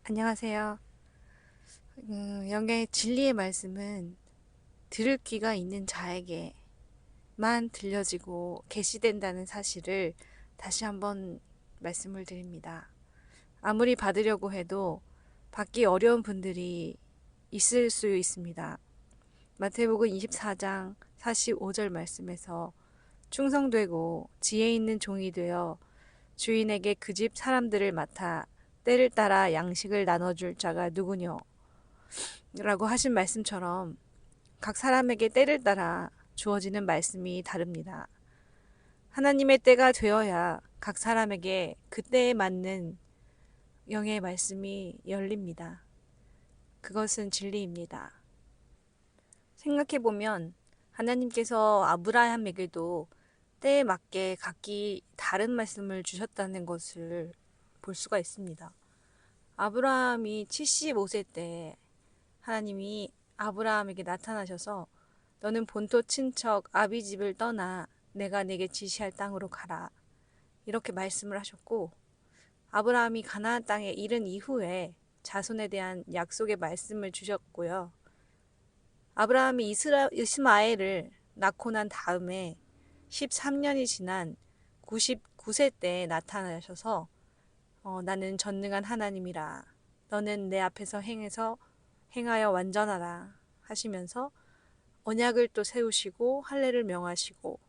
안녕하세요. 영의 진리의 말씀은 들을 귀가 있는 자에게만 들려지고 계시된다는 사실을 다시 한번 말씀을 드립니다. 아무리 받으려고 해도 받기 어려운 분들이 있을 수 있습니다. 마태복음 24장 45절 말씀에서 충성되고 지혜 있는 종이 되어 주인에게 그 집 사람들을 맡아 때를 따라 양식을 나눠줄 자가 누구뇨? 라고 하신 말씀처럼 각 사람에게 때를 따라 주어지는 말씀이 다릅니다. 하나님의 때가 되어야 각 사람에게 그 때에 맞는 영의 말씀이 열립니다. 그것은 진리입니다. 생각해보면 하나님께서 아브라함에게도 때에 맞게 각기 다른 말씀을 주셨다는 것을 볼 수가 있습니다. 아브라함이 75세 때 하나님이 아브라함에게 나타나셔서 너는 본토 친척 아비 집을 떠나 내가 네게 지시할 땅으로 가라. 이렇게 말씀을 하셨고 아브라함이 가나안 땅에 이른 이후에 자손에 대한 약속의 말씀을 주셨고요. 아브라함이 이스마엘을 낳고 난 다음에 13년이 지난 99세 때에 나타나셔서 나는 전능한 하나님이라. 너는 내 앞에서 행하여 완전하라 하시면서 언약을 또 세우시고 할례를 명하시고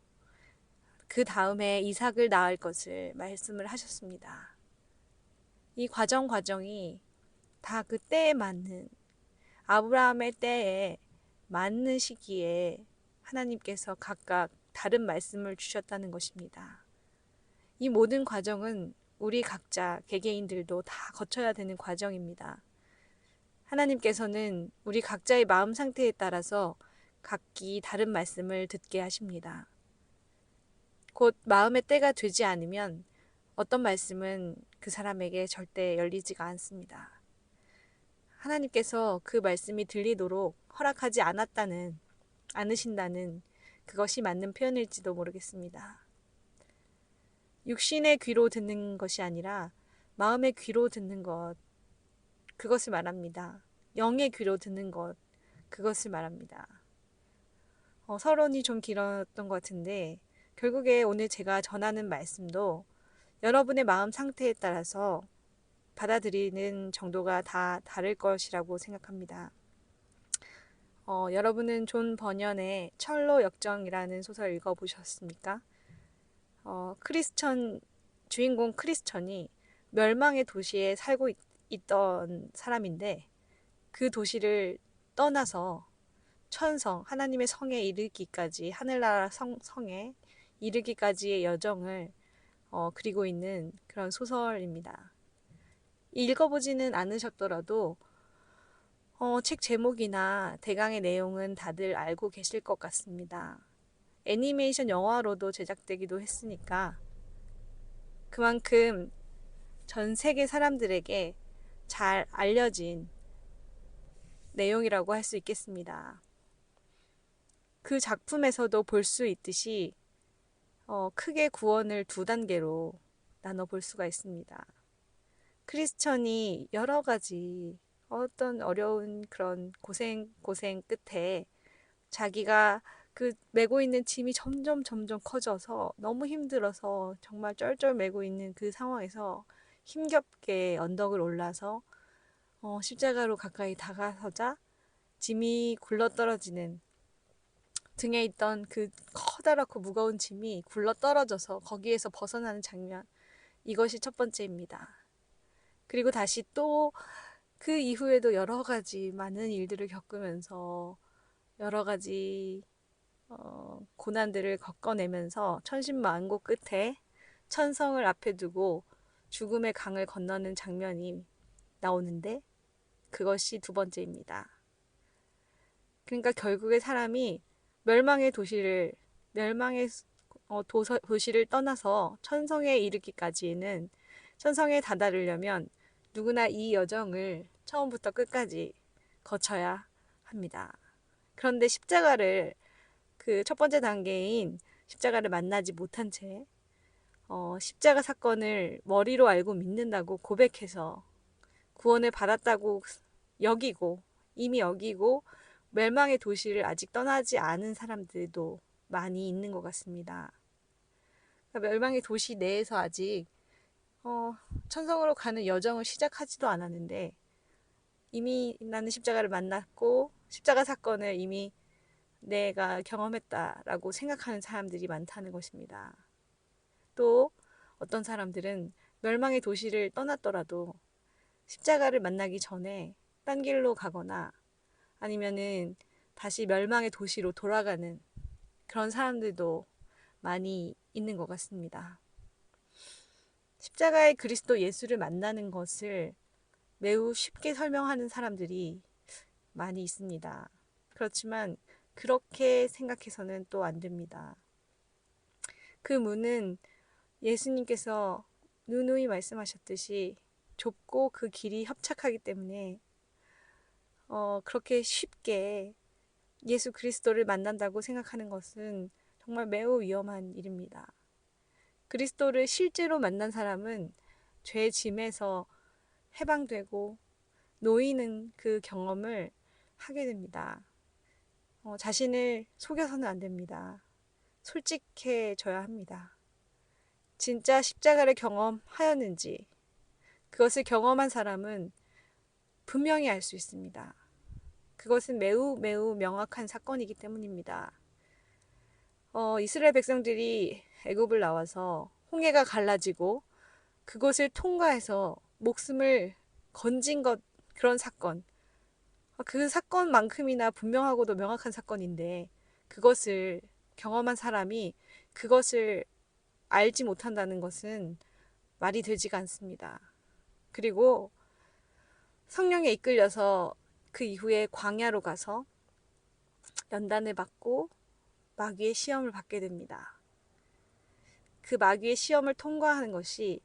그 다음에 이삭을 낳을 것을 말씀을 하셨습니다. 이 과정이 다 그 때에 맞는 아브라함의 때에 맞는 시기에 하나님께서 각각 다른 말씀을 주셨다는 것입니다. 이 모든 과정은 우리 각자 개개인들도 다 거쳐야 되는 과정입니다. 하나님께서는 우리 각자의 마음 상태에 따라서 각기 다른 말씀을 듣게 하십니다. 곧 마음의 때가 되지 않으면 어떤 말씀은 그 사람에게 절대 열리지가 않습니다. 하나님께서 그 말씀이 들리도록 허락하지 않으신다는 그것이 맞는 표현일지도 모르겠습니다. 육신의 귀로 듣는 것이 아니라 마음의 귀로 듣는 것, 그것을 말합니다. 영의 귀로 듣는 것, 그것을 말합니다. 서론이 좀 길었던 것 같은데 결국에 오늘 제가 전하는 말씀도 여러분의 마음 상태에 따라서 받아들이는 정도가 다 다를 것이라고 생각합니다. 여러분은 존 버년의 철로 역정이라는 소설 읽어보셨습니까? 주인공 크리스천이 멸망의 도시에 살고 있던 사람인데 그 도시를 떠나서 하나님의 성에 이르기까지, 하늘나라 성에 이르기까지의 여정을 그리고 있는 그런 소설입니다. 읽어보지는 않으셨더라도 책 제목이나 대강의 내용은 다들 알고 계실 것 같습니다. 애니메이션 영화로도 제작되기도 했으니까 그만큼 전 세계 사람들에게 잘 알려진 내용이라고 할 수 있겠습니다. 그 작품에서도 볼 수 있듯이 크게 구원을 두 단계로 나눠 볼 수가 있습니다. 크리스천이 여러 가지 어떤 어려운 그런 고생 끝에 자기가 그 메고 있는 짐이 점점 커져서 너무 힘들어서 정말 쩔쩔 메고 있는 그 상황에서 힘겹게 언덕을 올라서 십자가로 가까이 다가서자 짐이 굴러떨어지는, 등에 있던 그 커다랗고 무거운 짐이 굴러떨어져서 거기에서 벗어나는 장면, 이것이 첫 번째입니다. 그리고 다시 또 그 이후에도 여러 가지 많은 일들을 겪으면서 여러 가지 고난들을 겪어내면서 천신만고 끝에 천성을 앞에 두고 죽음의 강을 건너는 장면이 나오는데 그것이 두 번째입니다. 그러니까 결국에 사람이 멸망의 도시를 멸망의 도시를 떠나서 천성에 이르기까지는, 천성에 다다르려면 누구나 이 여정을 처음부터 끝까지 거쳐야 합니다. 그런데 그 첫 번째 단계인 십자가를 만나지 못한 채 십자가 사건을 머리로 알고 믿는다고 고백해서 구원을 받았다고 여기고, 이미 여기고 멸망의 도시를 아직 떠나지 않은 사람들도 많이 있는 것 같습니다. 그러니까 멸망의 도시 내에서 아직 천성으로 가는 여정을 시작하지도 않았는데 이미 나는 십자가를 만났고 십자가 사건을 이미 내가 경험했다라고 생각하는 사람들이 많다는 것입니다. 또 어떤 사람들은 멸망의 도시를 떠났더라도 십자가를 만나기 전에 딴 길로 가거나 아니면은 다시 멸망의 도시로 돌아가는 그런 사람들도 많이 있는 것 같습니다. 십자가의 그리스도 예수를 만나는 것을 매우 쉽게 설명하는 사람들이 많이 있습니다. 그렇지만 그렇게 생각해서는 또 안 됩니다. 그 문은 예수님께서 누누이 말씀하셨듯이 좁고 그 길이 협착하기 때문에 그렇게 쉽게 예수 그리스도를 만난다고 생각하는 것은 정말 매우 위험한 일입니다. 그리스도를 실제로 만난 사람은 죄 짐에서 해방되고 놓이는 그 경험을 하게 됩니다. 자신을 속여서는 안 됩니다. 솔직해져야 합니다. 진짜 십자가를 경험하였는지 그것을 경험한 사람은 분명히 알 수 있습니다. 그것은 매우 매우 명확한 사건이기 때문입니다. 이스라엘 백성들이 애굽을 나와서 홍해가 갈라지고 그것을 통과해서 목숨을 건진 것 그런 사건. 그 사건만큼이나 분명하고도 명확한 사건인데 그것을 경험한 사람이 그것을 알지 못한다는 것은 말이 되지가 않습니다. 그리고 성령에 이끌려서 그 이후에 광야로 가서 연단을 받고 마귀의 시험을 받게 됩니다. 그 마귀의 시험을 통과하는 것이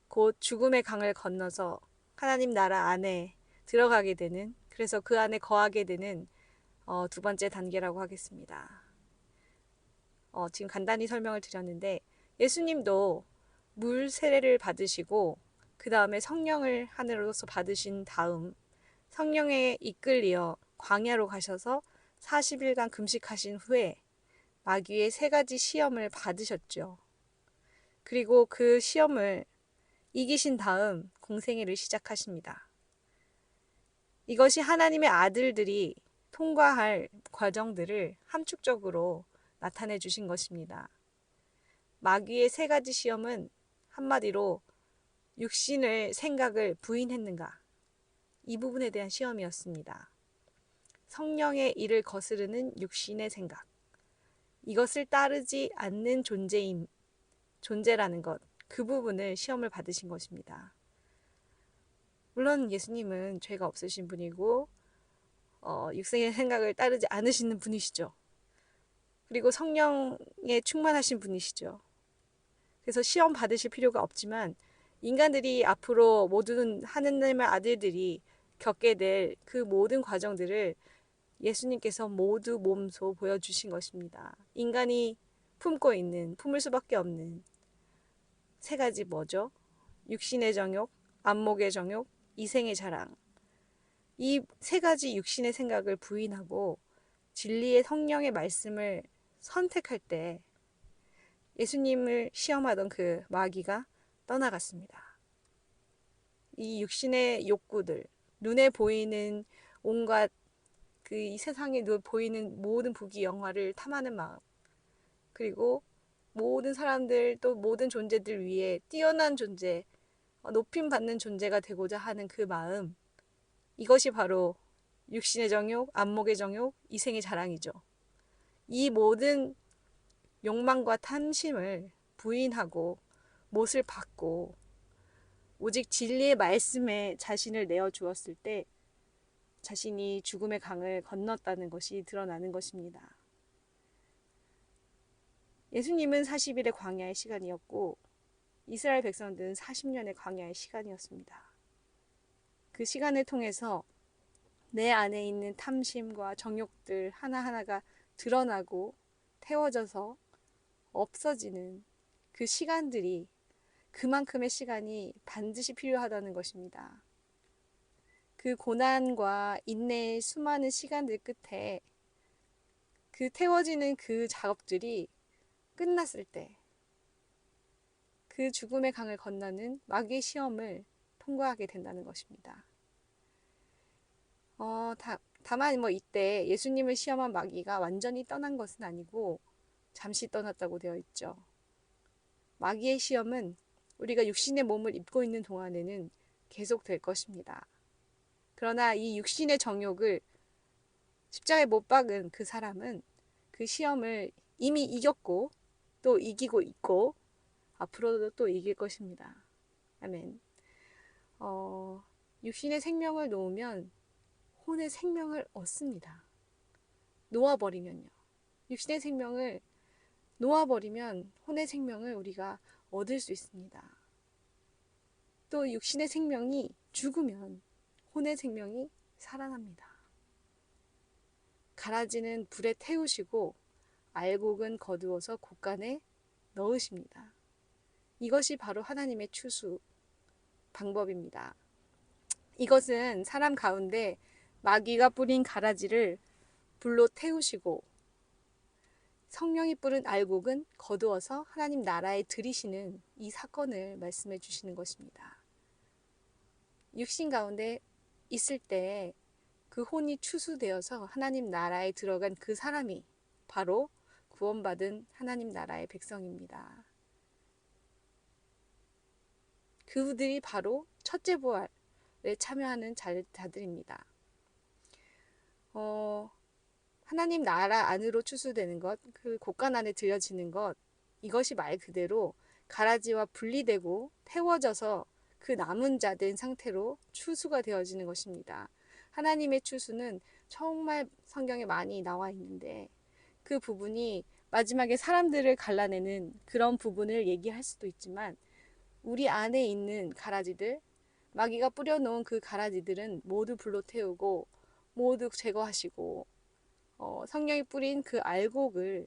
곧 죽음의 강을 건너서 하나님 나라 안에 들어가게 되는, 그래서 그 안에 거하게 되는 두 번째 단계라고 하겠습니다. 지금 간단히 설명을 드렸는데 예수님도 물 세례를 받으시고 그 다음에 성령을 하늘로서 받으신 다음 성령에 이끌려 광야로 가셔서 40일간 금식하신 후에 마귀의 3가지 시험을 받으셨죠. 그리고 그 시험을 이기신 다음 공생애를 시작하십니다. 이것이 하나님의 아들들이 통과할 과정들을 함축적으로 나타내 주신 것입니다. 마귀의 3가지 시험은 한마디로 육신의 생각을 부인했는가? 이 부분에 대한 시험이었습니다. 성령의 일을 거스르는 육신의 생각. 이것을 따르지 않는 존재라는 것. 그 부분을 시험을 받으신 것입니다. 물론 예수님은 죄가 없으신 분이고 육생의 생각을 따르지 않으시는 분이시죠. 그리고 성령에 충만하신 분이시죠. 그래서 시험 받으실 필요가 없지만 인간들이 앞으로 모든 하느님의 아들들이 겪게 될 그 모든 과정들을 예수님께서 모두 몸소 보여주신 것입니다. 인간이 품을 수밖에 없는 3가지 뭐죠? 육신의 정욕, 안목의 정욕, 이생의 자랑. 이 3가지 육신의 생각을 부인하고 진리의 성령의 말씀을 선택할 때 예수님을 시험하던 그 마귀가 떠나갔습니다. 이 육신의 욕구들, 눈에 보이는 온갖 이 세상에 보이는 모든 부귀영화를 탐하는 마음, 그리고 모든 사람들 또 모든 존재들 위해 뛰어난 존재, 높임 받는 존재가 되고자 하는 그 마음, 이것이 바로 육신의 정욕, 안목의 정욕, 이생의 자랑이죠. 이 모든 욕망과 탐심을 부인하고 못을 받고 오직 진리의 말씀에 자신을 내어 주었을 때 자신이 죽음의 강을 건넜다는 것이 드러나는 것입니다. 예수님은 40일의 광야의 시간이었고 이스라엘 백성들은 40년의 광야의 시간이었습니다. 그 시간을 통해서 내 안에 있는 탐심과 정욕들 하나하나가 드러나고 태워져서 없어지는 그 시간들이, 그만큼의 시간이 반드시 필요하다는 것입니다. 그 고난과 인내의 수많은 시간들 끝에 그 태워지는 그 작업들이 끝났을 때 그 죽음의 강을 건너는 마귀의 시험을 통과하게 된다는 것입니다. 다만 이때 예수님을 시험한 마귀가 완전히 떠난 것은 아니고 잠시 떠났다고 되어 있죠. 마귀의 시험은 우리가 육신의 몸을 입고 있는 동안에는 계속될 것입니다. 그러나 이 육신의 정욕을 십자가에 못 박은 그 사람은 그 시험을 이미 이겼고 또 이기고 있고 앞으로도 또 이길 것입니다. 아멘. 육신의 생명을 놓으면 혼의 생명을 얻습니다. 놓아버리면요. 육신의 생명을 놓아버리면 혼의 생명을 우리가 얻을 수 있습니다. 또 육신의 생명이 죽으면 혼의 생명이 살아납니다. 가라지는 불에 태우시고 알곡은 거두어서 곡간에 넣으십니다. 이것이 바로 하나님의 추수 방법입니다. 이것은 사람 가운데 마귀가 뿌린 가라지를 불로 태우시고 성령이 뿌린 알곡은 거두어서 하나님 나라에 들이시는 이 사건을 말씀해 주시는 것입니다. 육신 가운데 있을 때 그 혼이 추수되어서 하나님 나라에 들어간 그 사람이 바로 구원받은 하나님 나라의 백성입니다. 그들이 바로 첫째 부활에 참여하는 자들입니다. 하나님 나라 안으로 추수되는 것, 그 곡간 안에 들여지는 것, 이것이 말 그대로 가라지와 분리되고 태워져서 그 남은 자 된 상태로 추수가 되어지는 것입니다. 하나님의 추수는 정말 성경에 많이 나와 있는데 그 부분이 마지막에 사람들을 갈라내는 그런 부분을 얘기할 수도 있지만 우리 안에 있는 가라지들, 마귀가 뿌려놓은 그 가라지들은 모두 불로 태우고 모두 제거하시고 성령이 뿌린 그 알곡을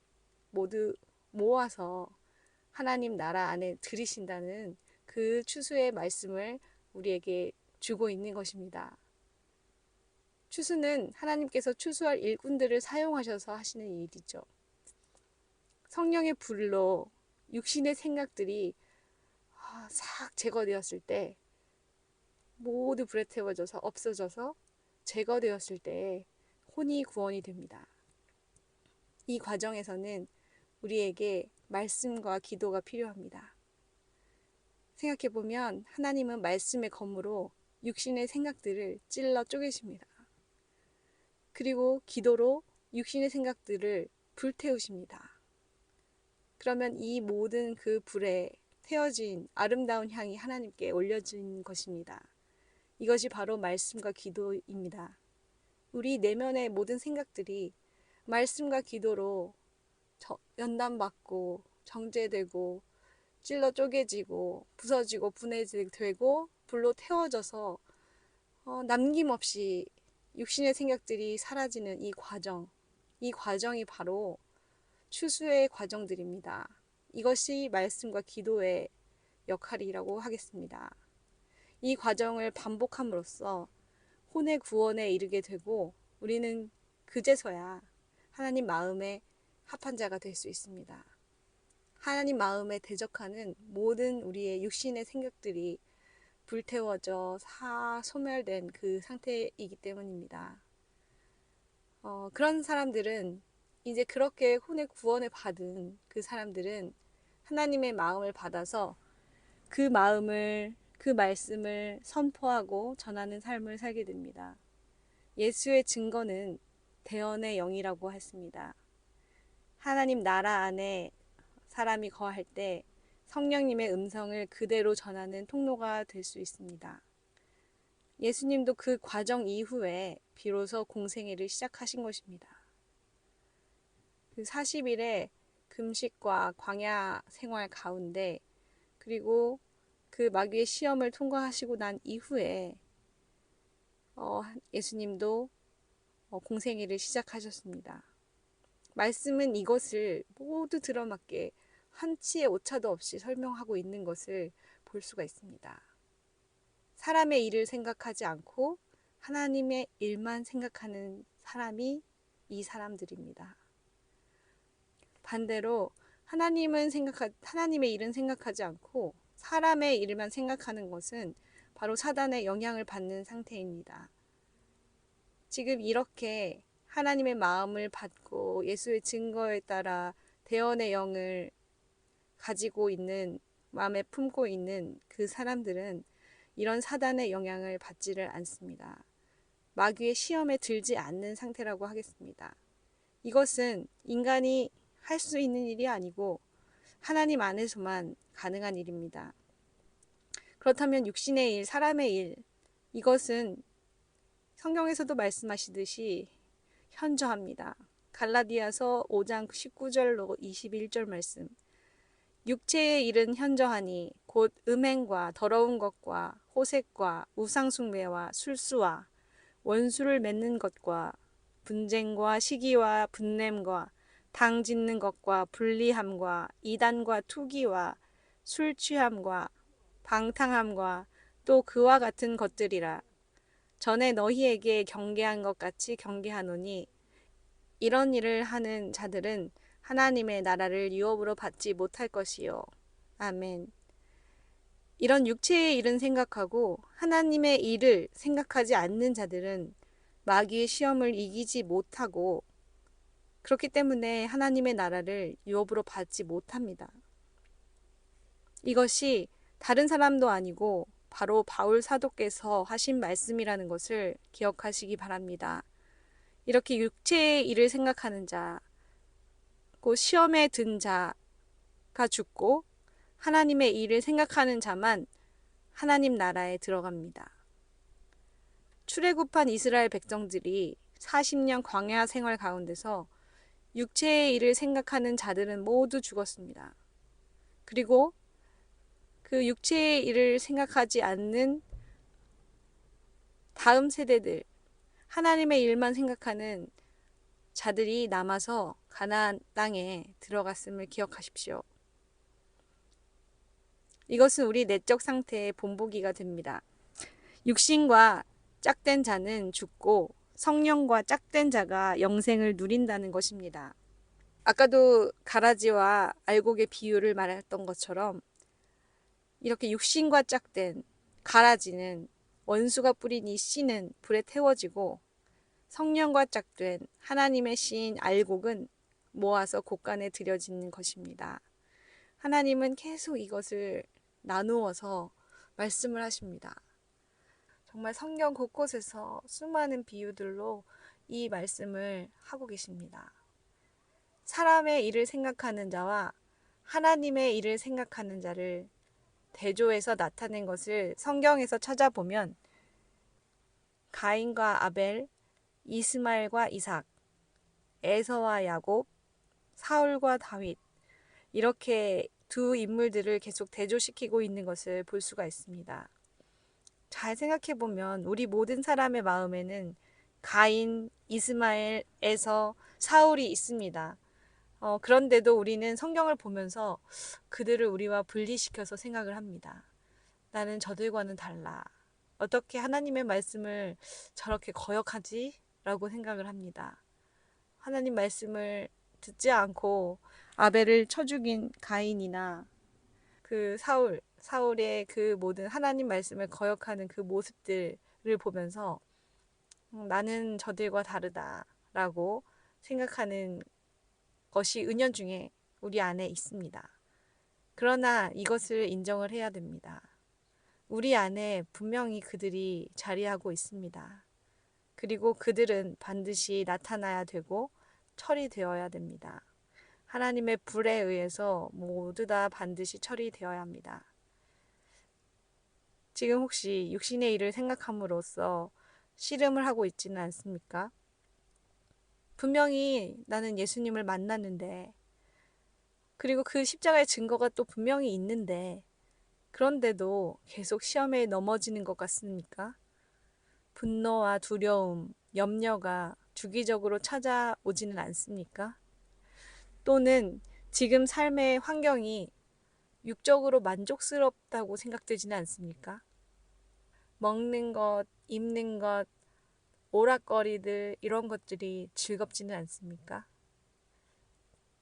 모두 모아서 하나님 나라 안에 들이신다는 그 추수의 말씀을 우리에게 주고 있는 것입니다. 추수는 하나님께서 추수할 일꾼들을 사용하셔서 하시는 일이죠. 성령의 불로 육신의 생각들이 싹 제거되었을 때 모두 불에 태워져서 없어져서 제거되었을 때 혼이 구원이 됩니다. 이 과정에서는 우리에게 말씀과 기도가 필요합니다. 생각해보면 하나님은 말씀의 검으로 육신의 생각들을 찔러 쪼개십니다. 그리고 기도로 육신의 생각들을 불태우십니다. 그러면 이 모든 그 불에 태워진 아름다운 향이 하나님께 올려진 것입니다. 이것이 바로 말씀과 기도입니다. 우리 내면의 모든 생각들이 말씀과 기도로 연단받고 정죄되고 찔러 쪼개지고 부서지고 분해되고 불로 태워져서 남김없이 육신의 생각들이 사라지는 이 과정이 바로 추수의 과정들입니다. 이것이 말씀과 기도의 역할이라고 하겠습니다. 이 과정을 반복함으로써 혼의 구원에 이르게 되고 우리는 그제서야 하나님 마음에 합한 자가 될 수 있습니다. 하나님 마음에 대적하는 모든 우리의 육신의 생각들이 불태워져 소멸된 그 상태이기 때문입니다. 그런 사람들은 이제 그렇게 혼의 구원을 받은 그 사람들은 하나님의 마음을 받아서 그 말씀을 선포하고 전하는 삶을 살게 됩니다. 예수의 증거는 대언의 영이라고 했습니다. 하나님 나라 안에 사람이 거할 때 성령님의 음성을 그대로 전하는 통로가 될 수 있습니다. 예수님도 그 과정 이후에 비로소 공생애를 시작하신 것입니다. 그 40일의 금식과 광야 생활 가운데 그리고 그 마귀의 시험을 통과하시고 난 이후에 예수님도 공생애를 시작하셨습니다. 말씀은 이것을 모두 들어맞게 한치의 오차도 없이 설명하고 있는 것을 볼 수가 있습니다. 사람의 일을 생각하지 않고 하나님의 일만 생각하는 사람이 이 사람들입니다. 반대로 하나님의 일은 생각하지 않고 사람의 일만 생각하는 것은 바로 사단의 영향을 받는 상태입니다. 지금 이렇게 하나님의 마음을 받고 예수의 증거에 따라 대언의 영을 가지고 있는, 마음에 품고 있는 그 사람들은 이런 사단의 영향을 받지를 않습니다. 마귀의 시험에 들지 않는 상태라고 하겠습니다. 이것은 인간이 할 수 있는 일이 아니고 하나님 안에서만 가능한 일입니다. 그렇다면 육신의 일, 사람의 일, 이것은 성경에서도 말씀하시듯이 현저합니다. 갈라디아서 5장 19절로 21절 말씀. 육체의 일은 현저하니 곧 음행과 더러운 것과 호색과 우상숭배와 술수와 원수를 맺는 것과 분쟁과 시기와 분냄과 당 짓는 것과 불리함과 이단과 투기와 술 취함과 방탕함과 또 그와 같은 것들이라. 전에 너희에게 경계한 것 같이 경계하노니 이런 일을 하는 자들은 하나님의 나라를 유업으로 받지 못할 것이요. 아멘. 이런 육체의 일은 생각하고 하나님의 일을 생각하지 않는 자들은 마귀의 시험을 이기지 못하고 그렇기 때문에 하나님의 나라를 유업으로 받지 못합니다. 이것이 다른 사람도 아니고 바로 바울 사도께서 하신 말씀이라는 것을 기억하시기 바랍니다. 이렇게 육체의 일을 생각하는 자, 곧 시험에 든 자가 죽고 하나님의 일을 생각하는 자만 하나님 나라에 들어갑니다. 출애굽한 이스라엘 백성들이 40년 광야 생활 가운데서 육체의 일을 생각하는 자들은 모두 죽었습니다. 그리고 그 육체의 일을 생각하지 않는 다음 세대들, 하나님의 일만 생각하는 자들이 남아서 가나안 땅에 들어갔음을 기억하십시오. 이것은 우리 내적 상태의 본보기가 됩니다. 육신과 짝된 자는 죽고 성령과 짝된 자가 영생을 누린다는 것입니다. 아까도 가라지와 알곡의 비유를 말했던 것처럼 이렇게 육신과 짝된 가라지는 원수가 뿌린 이 씨는 불에 태워지고 성령과 짝된 하나님의 씨인 알곡은 모아서 곳간에 들여지는 것입니다. 하나님은 계속 이것을 나누어서 말씀을 하십니다. 정말 성경 곳곳에서 수많은 비유들로 이 말씀을 하고 계십니다. 사람의 일을 생각하는 자와 하나님의 일을 생각하는 자를 대조해서 나타낸 것을 성경에서 찾아보면 가인과 아벨, 이스마엘과 이삭, 에서와 야곱, 사울과 다윗, 이렇게 두 인물들을 계속 대조시키고 있는 것을 볼 수가 있습니다. 잘 생각해보면 우리 모든 사람의 마음에는 가인, 이스마엘, 에서, 사울이 있습니다. 그런데도 우리는 성경을 보면서 그들을 우리와 분리시켜서 생각을 합니다. 나는 저들과는 달라. 어떻게 하나님의 말씀을 저렇게 거역하지? 라고 생각을 합니다. 하나님 말씀을 듣지 않고 아벨을 쳐 죽인 가인이나 그 사울의 그 모든 하나님 말씀을 거역하는 그 모습들을 보면서 나는 저들과 다르다라고 생각하는 것이 은연중에 우리 안에 있습니다. 그러나 이것을 인정을 해야 됩니다. 우리 안에 분명히 그들이 자리하고 있습니다. 그리고 그들은 반드시 나타나야 되고 처리되어야 됩니다. 하나님의 불에 의해서 모두 다 반드시 처리되어야 합니다. 지금 혹시 육신의 일을 생각함으로써 씨름을 하고 있지는 않습니까? 분명히 나는 예수님을 만났는데, 그리고 그 십자가의 증거가 또 분명히 있는데, 그런데도 계속 시험에 넘어지는 것 같습니까? 분노와 두려움, 염려가 주기적으로 찾아오지는 않습니까? 또는 지금 삶의 환경이 육적으로 만족스럽다고 생각되지는 않습니까? 먹는 것, 입는 것, 오락거리들 이런 것들이 즐겁지는 않습니까?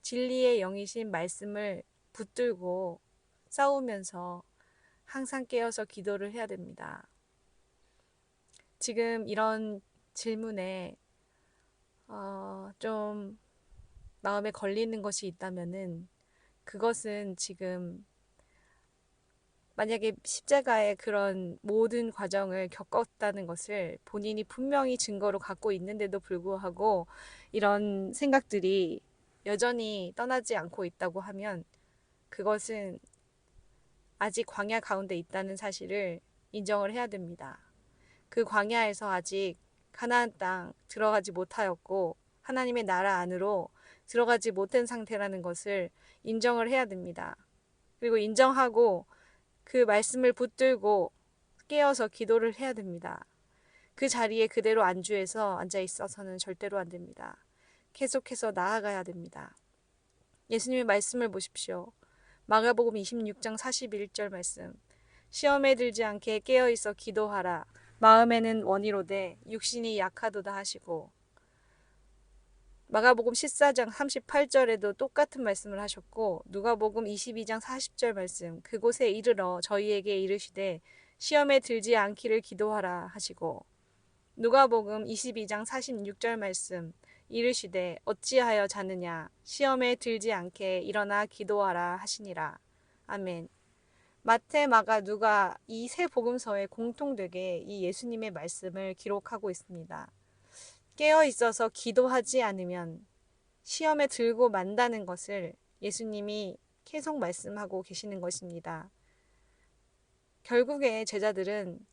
진리의 영이신 말씀을 붙들고 싸우면서 항상 깨어서 기도를 해야 됩니다. 지금 이런 질문에 좀 마음에 걸리는 것이 있다면은 그것은 지금 만약에 십자가의 그런 모든 과정을 겪었다는 것을 본인이 분명히 증거로 갖고 있는데도 불구하고 이런 생각들이 여전히 떠나지 않고 있다고 하면 그것은 아직 광야 가운데 있다는 사실을 인정을 해야 됩니다. 그 광야에서 아직 가나안 땅 들어가지 못하였고 하나님의 나라 안으로 들어가지 못한 상태라는 것을 인정을 해야 됩니다. 그리고 인정하고 그 말씀을 붙들고 깨어서 기도를 해야 됩니다. 그 자리에 그대로 안주해서 앉아 있어서는 절대로 안 됩니다. 계속해서 나아가야 됩니다. 예수님의 말씀을 보십시오. 마가복음 26장 41절 말씀. 시험에 들지 않게 깨어 있어 기도하라. 마음에는 원이로되 육신이 약하도다 하시고, 마가복음 14장 38절에도 똑같은 말씀을 하셨고, 누가복음 22장 40절 말씀, 그곳에 이르러 저희에게 이르시되 시험에 들지 않기를 기도하라 하시고, 누가복음 22장 46절 말씀, 이르시되 어찌하여 자느냐 시험에 들지 않게 일어나 기도하라 하시니라. 아멘. 마태, 마가, 누가 이 세 복음서에 공통되게 이 예수님의 말씀을 기록하고 있습니다. 깨어 있어서 기도하지 않으면 시험에 들고 만다는 것을 예수님이 계속 말씀하고 계시는 것입니다. 결국에 제자들은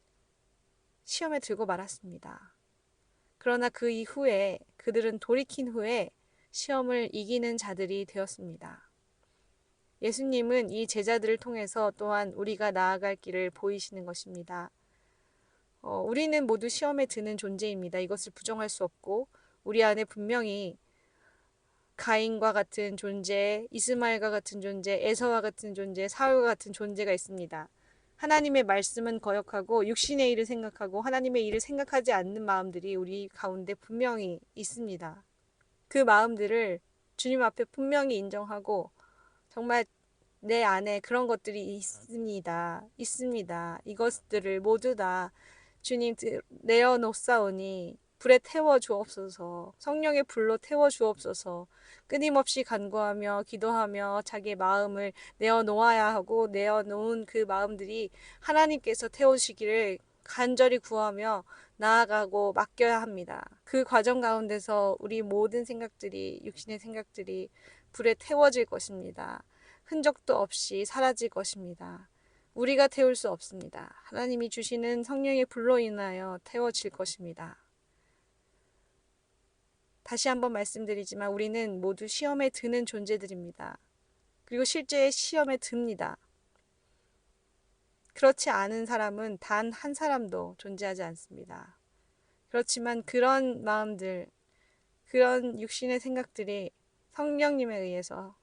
시험에 들고 말았습니다. 그러나 그 이후에 그들은 돌이킨 후에 시험을 이기는 자들이 되었습니다. 예수님은 이 제자들을 통해서 또한 우리가 나아갈 길을 보이시는 것입니다. 우리는 모두 시험에 드는 존재입니다. 이것을 부정할 수 없고 우리 안에 분명히 가인과 같은 존재, 이스마엘과 같은 존재, 에서와 같은 존재, 사울과 같은 존재가 있습니다. 하나님의 말씀은 거역하고 육신의 일을 생각하고 하나님의 일을 생각하지 않는 마음들이 우리 가운데 분명히 있습니다. 그 마음들을 주님 앞에 분명히 인정하고 정말 내 안에 그런 것들이 있습니다. 이것들을 모두 다 주님 내어놓사오니 불에 태워 주옵소서. 성령의 불로 태워 주옵소서. 끊임없이 간구하며 기도하며 자기의 마음을 내어놓아야 하고 내어놓은 그 마음들이 하나님께서 태우시기를 간절히 구하며 나아가고 맡겨야 합니다. 그 과정 가운데서 우리 모든 생각들이 육신의 생각들이 불에 태워질 것입니다. 흔적도 없이 사라질 것입니다. 우리가 태울 수 없습니다. 하나님이 주시는 성령의 불로 인하여 태워질 것입니다. 다시 한번 말씀드리지만 우리는 모두 시험에 드는 존재들입니다. 그리고 실제 시험에 듭니다. 그렇지 않은 사람은 단 한 사람도 존재하지 않습니다. 그렇지만 그런 마음들, 그런 육신의 생각들이 성령님에 의해서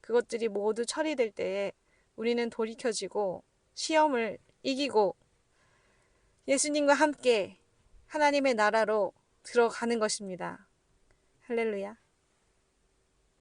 그것들이 모두 처리될 때에 우리는 돌이켜지고 시험을 이기고 예수님과 함께 하나님의 나라로 들어가는 것입니다. 할렐루야.